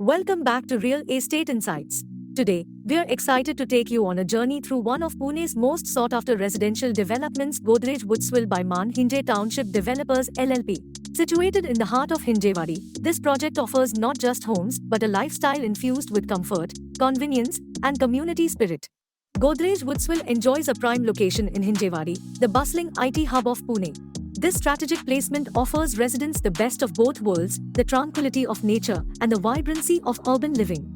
Welcome back to Real Estate Insights. Today, we're excited to take you on a journey through one of Pune's most sought-after residential developments, Godrej Woodsville by Man Hinje Township Developers LLP. Situated in the heart of Hinjewadi, this project offers not just homes but a lifestyle infused with comfort, convenience, and community spirit. Godrej Woodsville enjoys a prime location in Hinjewadi, the bustling IT hub of Pune. This strategic placement offers residents the best of both worlds, the tranquility of nature and the vibrancy of urban living.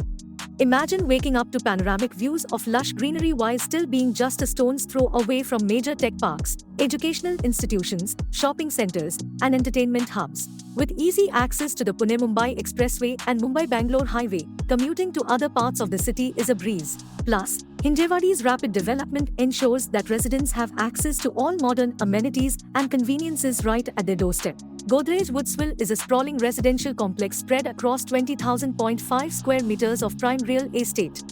Imagine waking up to panoramic views of lush greenery while still being just a stone's throw away from major tech parks, educational institutions, shopping centers, and entertainment hubs. With easy access to the Pune-Mumbai Expressway and Mumbai-Bangalore Highway, commuting to other parts of the city is a breeze. Plus, Hinjewadi's rapid development ensures that residents have access to all modern amenities and conveniences right at their doorstep. Godrej Woodsville is a sprawling residential complex spread across 20,000.5 square meters of prime real estate.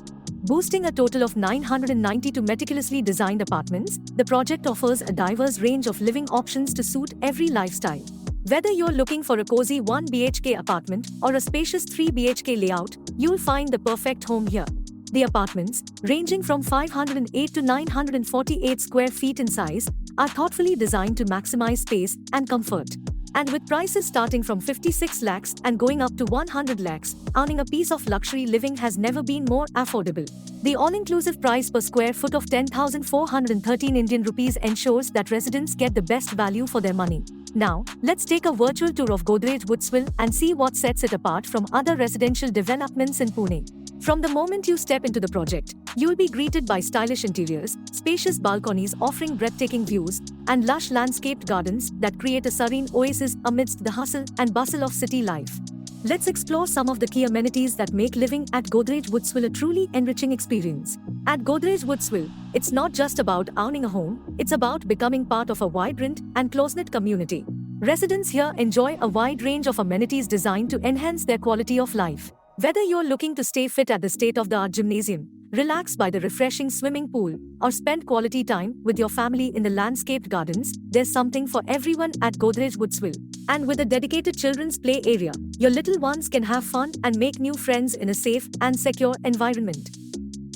Boasting a total of 992 meticulously designed apartments, the project offers a diverse range of living options to suit every lifestyle. Whether you're looking for a cozy 1 BHK apartment or a spacious 3 BHK layout, you'll find the perfect home here. The apartments, ranging from 508 to 948 square feet in size, are thoughtfully designed to maximize space and comfort. And with prices starting from 56 lakhs and going up to 100 lakhs, owning a piece of luxury living has never been more affordable. The all-inclusive price per square foot of 10,413 Indian rupees ensures that residents get the best value for their money. Now, let's take a virtual tour of Godrej Woodsville and see what sets it apart from other residential developments in Pune. From the moment you step into the project, you'll be greeted by stylish interiors, spacious balconies offering breathtaking views, and lush landscaped gardens that create a serene oasis amidst the hustle and bustle of city life. Let's explore some of the key amenities that make living at Godrej Woodsville a truly enriching experience. At Godrej Woodsville, it's not just about owning a home, it's about becoming part of a vibrant and close-knit community. Residents here enjoy a wide range of amenities designed to enhance their quality of life. Whether you're looking to stay fit at the state-of-the-art gymnasium, relax by the refreshing swimming pool, or spend quality time with your family in the landscaped gardens, there's something for everyone at Godrej Woodsville. And with a dedicated children's play area, your little ones can have fun and make new friends in a safe and secure environment.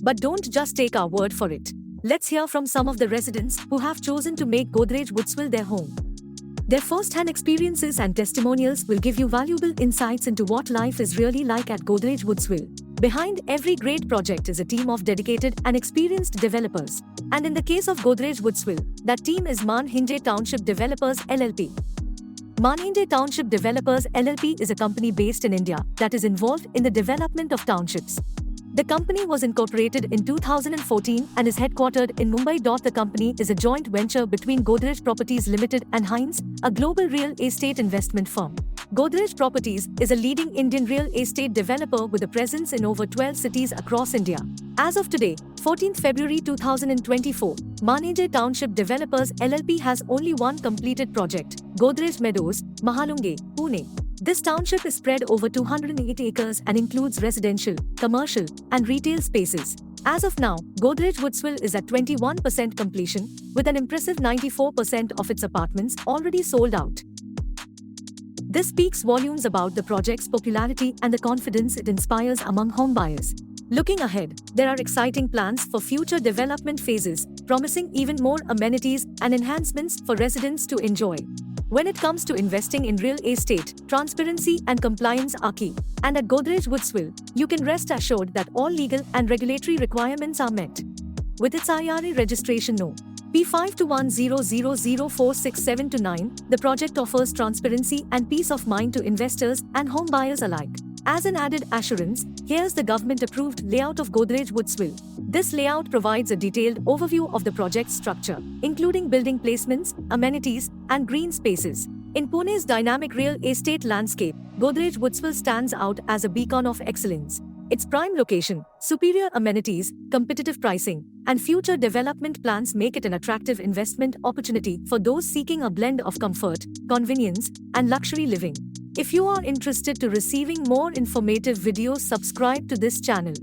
But don't just take our word for it. Let's hear from some of the residents who have chosen to make Godrej Woodsville their home. Their first-hand experiences and testimonials will give you valuable insights into what life is really like at Godrej Woodsville. Behind every great project is a team of dedicated and experienced developers. And in the case of Godrej Woodsville, that team is Man Hinje Township Developers LLP. Man Hinje Township Developers LLP is a company based in India that is involved in the development of townships. The company was incorporated in 2014 and is headquartered in Mumbai. The company is a joint venture between Godrej Properties Limited and Hines, a global real estate investment firm. Godrej Properties is a leading Indian real estate developer with a presence in over 12 cities across India. As of today, 14th February 2024, Man Hinje Township Developers LLP has only one completed project, Godrej Meadows, Mahalunge, Pune. This township is spread over 208 acres and includes residential, commercial, and retail spaces. As of now, Godrej Woodsville is at 21% completion, with an impressive 94% of its apartments already sold out. This speaks volumes about the project's popularity and the confidence it inspires among homebuyers. Looking ahead, there are exciting plans for future development phases, promising even more amenities and enhancements for residents to enjoy. When it comes to investing in real estate, transparency and compliance are key. And at Godrej Woodsville, you can rest assured that all legal and regulatory requirements are met. With its IRA registration No. P52100046729, the project offers transparency and peace of mind to investors and home buyers alike. As an added assurance, here's the government-approved layout of Godrej Woodsville. This layout provides a detailed overview of the project's structure, including building placements, amenities, and green spaces. In Pune's dynamic real estate landscape, Godrej Woodsville stands out as a beacon of excellence. Its prime location, superior amenities, competitive pricing, and future development plans make it an attractive investment opportunity for those seeking a blend of comfort, convenience, and luxury living. If you are interested to receiving more informative videos, subscribe to this channel.